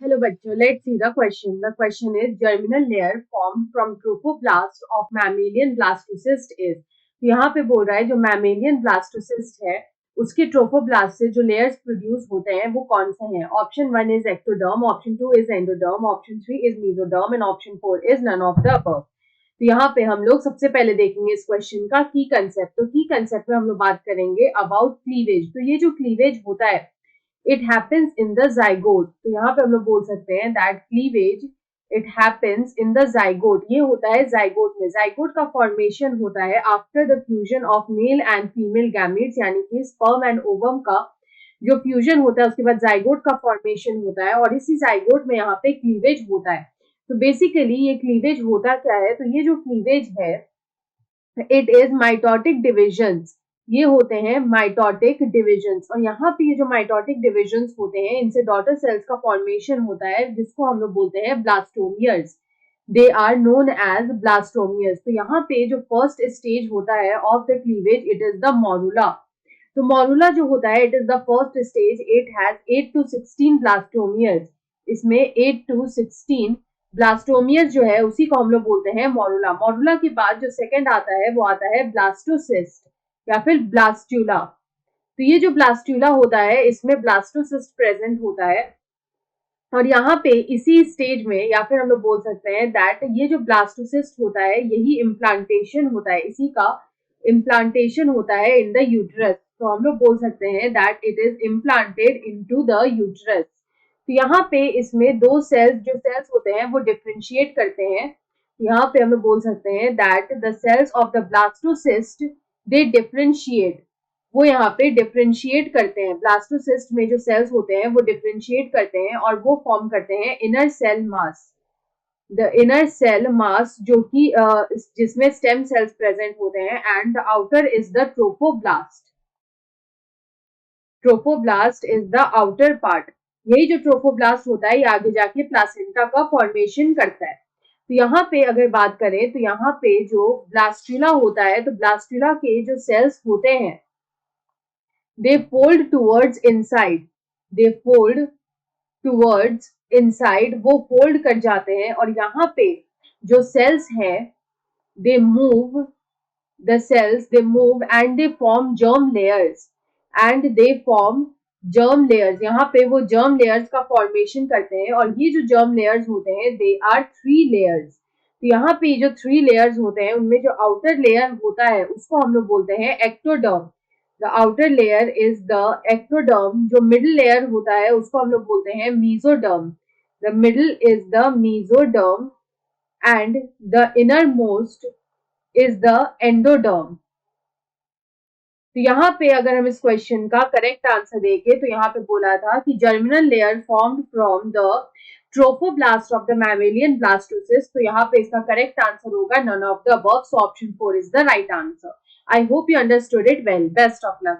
Hello बच्चों, let's see the question. The question is germinal layer formed from trophoblast of mammalian blastocyst is. तो यहाँ पे बोल रहा है जो mammalian blastocyst है उसके ट्रोफोब्लास्ट से जो लेयर्स प्रोड्यूस होते हैं वो कौन से हैं? Option 1 is ectoderm, option 2 is endoderm, option 3 is mesoderm and option 4 is none of the above. तो यहाँ पे हम लोग सबसे पहले देखेंगे इस क्वेश्चन का की कंसेप्ट. तो की कंसेप्ट में हम लोग बात करेंगे अबाउट क्लीवेज. तो ये जो क्लीवेज होता है it happens in the zygote. तो यहाँ पे हम लोग बोल सकते हैं that cleavage it happens in the zygote. ये होता है जाइगोट में. जाइगोट का फॉर्मेशन होता है after the fusion of male and female gametes, यानी कि स्पर्म एंड ओवम का जो फ्यूजन होता है उसके बाद जाइगोट का फॉर्मेशन होता है और इसी जाइगोट में यहाँ पे क्लीवेज होता है. तो बेसिकली ये क्लीवेज होता क्या है? तो ये जो क्लीवेज है इट इज माइटोटिक डिविजन्स. ये होते हैं माइटोटिक डिविजन्स और यहाँ पे ये जो माइटोटिक डिविजन्स होते हैं इनसे डॉटर सेल्स का फॉर्मेशन होता है जिसको हम लोग बोलते हैं blastomeres. They are known as blastomeres. तो यहाँ पे जो फर्स्ट स्टेज होता है of the cleavage it is the morula. तो मॉरुला जो होता है it is the first stage. It has 8 to 16 blastomeres. इसमें 8 to 16 ब्लास्टोमियर्स जो है उसी को हम लोग बोलते हैं मॉरुला. मॉरुला के बाद जो सेकंड आता है वो आता है ब्लास्टोसिस्ट या फिर ब्लास्टुला. तो ये जो ब्लास्टुला होता है इसमें ब्लास्टोसिस्ट प्रेजेंट होता है और यहाँ पे इसी स्टेज में या फिर हम लोग बोल सकते हैं दैट ये जो ब्लास्टोसिस्ट होता है यही इम्प्लांटेशन होता है. इसी का इम्प्लांटेशन होता है इन द यूट्रस. तो हम लोग बोल सकते हैं that it is implanted into the uterus. तो यहाँ पे इसमें दो सेल्स जो सेल्स होते हैं वो डिफरेंशिएट करते हैं. यहाँ पे हम लोग बोल सकते हैं that the cells of the blastocyst they differentiate. वो यहाँ पे डिफरेंशिएट करते हैं. ब्लास्टोसिस्ट में जो सेल्स होते हैं वो डिफरेंशिएट करते हैं और वो फॉर्म करते हैं inner cell mass. The inner cell mass जो कि जिसमें स्टेम सेल्स प्रेजेंट होते हैं and the outer is the trophoblast. Trophoblast is the outer part. यही जो ट्रोफोब्लास्ट होता है ये आगे जाके प्लासेंटा का फॉर्मेशन करता है. तो यहाँ पे अगर बात करें तो यहाँ पे जो ब्लास्टुला होता है तो ब्लास्टुला के जो सेल्स होते हैं they fold towards inside. they fold towards inside. वो fold कर जाते हैं और यहाँ पे जो cells हैं they move. the cells they move and they form germ layers. and they form germ layers. यहाँ पे वो germ layers का formation करते हैं और ये जो germ layers होते हैं they are 3 layers. तो यहाँ पे जो 3 layers होते हैं उनमें जो outer layer होता है उसको हम लोग बोलते हैं ectoderm. The outer layer is the ectoderm. जो middle layer होता है उसको हम लोग बोलते हैं mesoderm. The middle is the mesoderm and the innermost is the endoderm. तो यहाँ पे अगर हम इस क्वेश्चन का करेक्ट आंसर देखें तो यहाँ पे बोला था कि germinal layer formed from the trophoblast of the mammalian blastocyst. तो यहाँ पे इसका करेक्ट आंसर होगा none of the above. So option 4 is the right answer. I hope you understood it well. Best of luck.